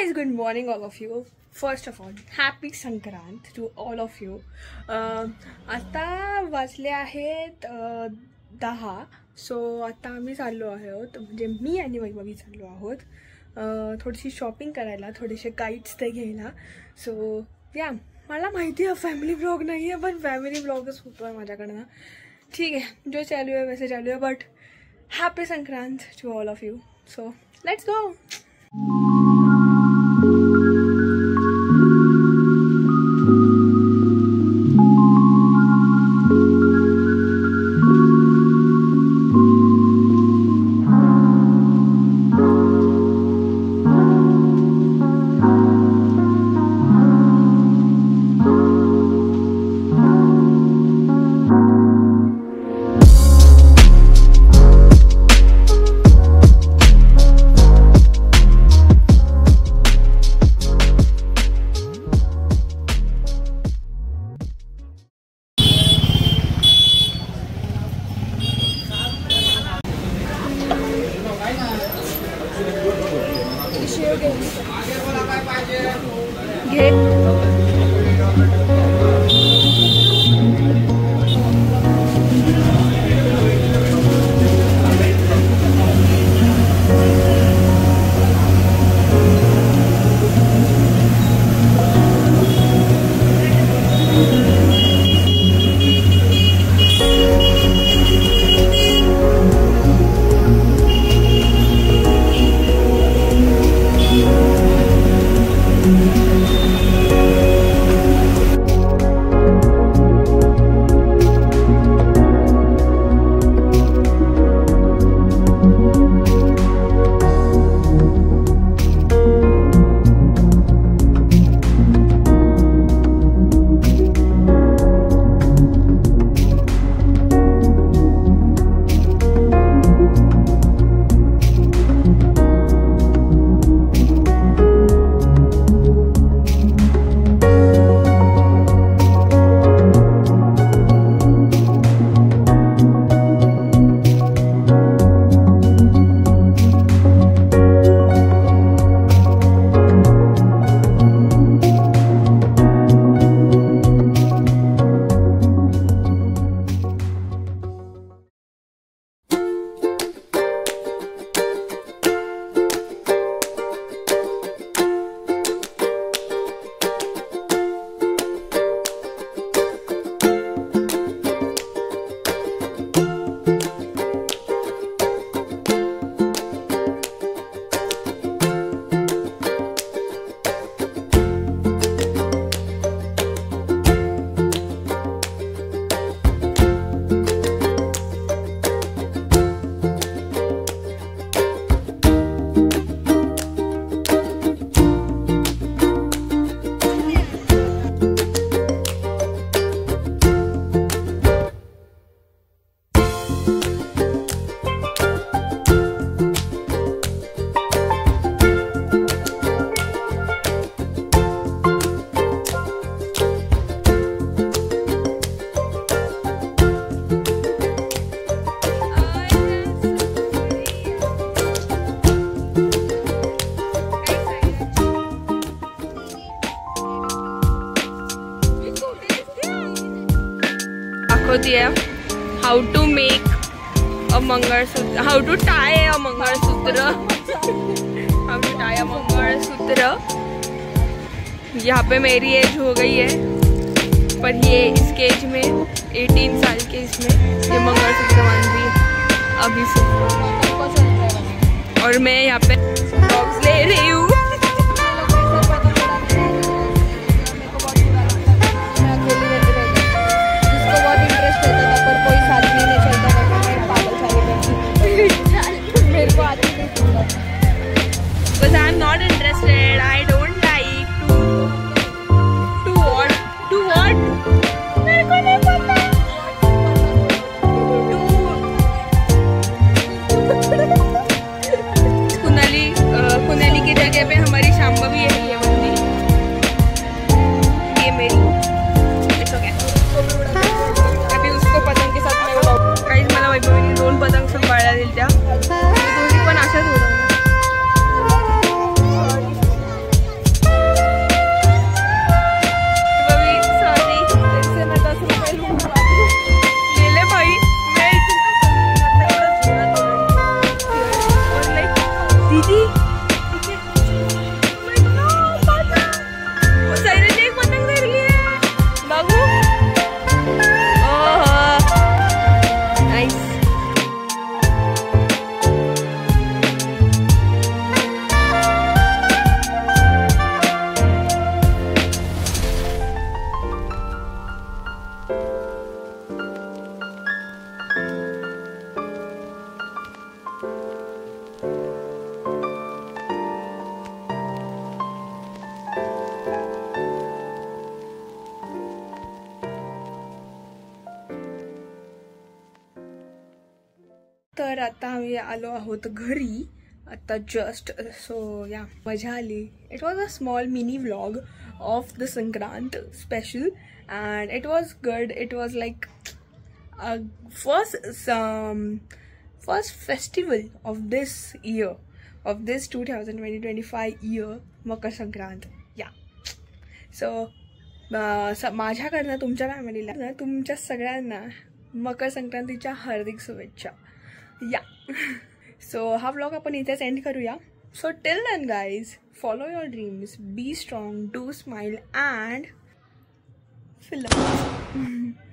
guys, good morning all of you. First of all, happy Sankrant to all of you. आता वाजले आहेत 10. सो आता आम्ही चाललो आहोत, म्हणजे मी आणि वैभवी चाललो आहोत थोडीशी शॉपिंग करायला, थोडेसे गाईड्स ते घ्यायला. सो या, मला माहिती आहे फॅमिली ब्लॉग नाही आहे, पण फॅमिली ब्लॉगच होतो आहे माझ्याकडनं. ठीक आहे, जो चालू आहे वैसे चालू आहे, but happy Sankrant to all of you. So let's go. How to make a mangalsutra, how to tie a mangalsutra, how to tie a mangalsutra. यहाँ पे मेरी एज हो गई है, पर ये इसके एज में 18 साल के इसमें ये मंगलसूत्र बांध रही है अभी से, और मैं यहाँ पे ब्लॉग्स ले रही हूँ. Because I am not interested. I don't like to what? To what? मेरे को नहीं पता. कुनाली की जगह पे हमारी शांभवी है, ये बंदी, ये मेरी. It's okay. अभी उसको पतंग के साथ मैं काहीच मला वैभवीने 2 पतंग सांभाळायला दिल्या. दोन्ही पण अशाच होत्या. दीदी सैराने एक पतंग धरली आहे बाबू. नाईस. तर आता आम्ही आलो आहोत घरी आता जस्ट. सो या मजा आली. It was a small mini vlog of the Sankrant special and it was good. It was like first festival of this year, of this 2025 year, Makar Sankrant. या सो माझ्याकडनं तुमच्या फॅमिलीला तुमच्या सगळ्यांना मकर संक्रांतीच्या हार्दिक शुभेच्छा. या सो हा व्लॉग आपण इथेच एंड करूया. So till then guys, follow your dreams, be strong, do smile and fill up.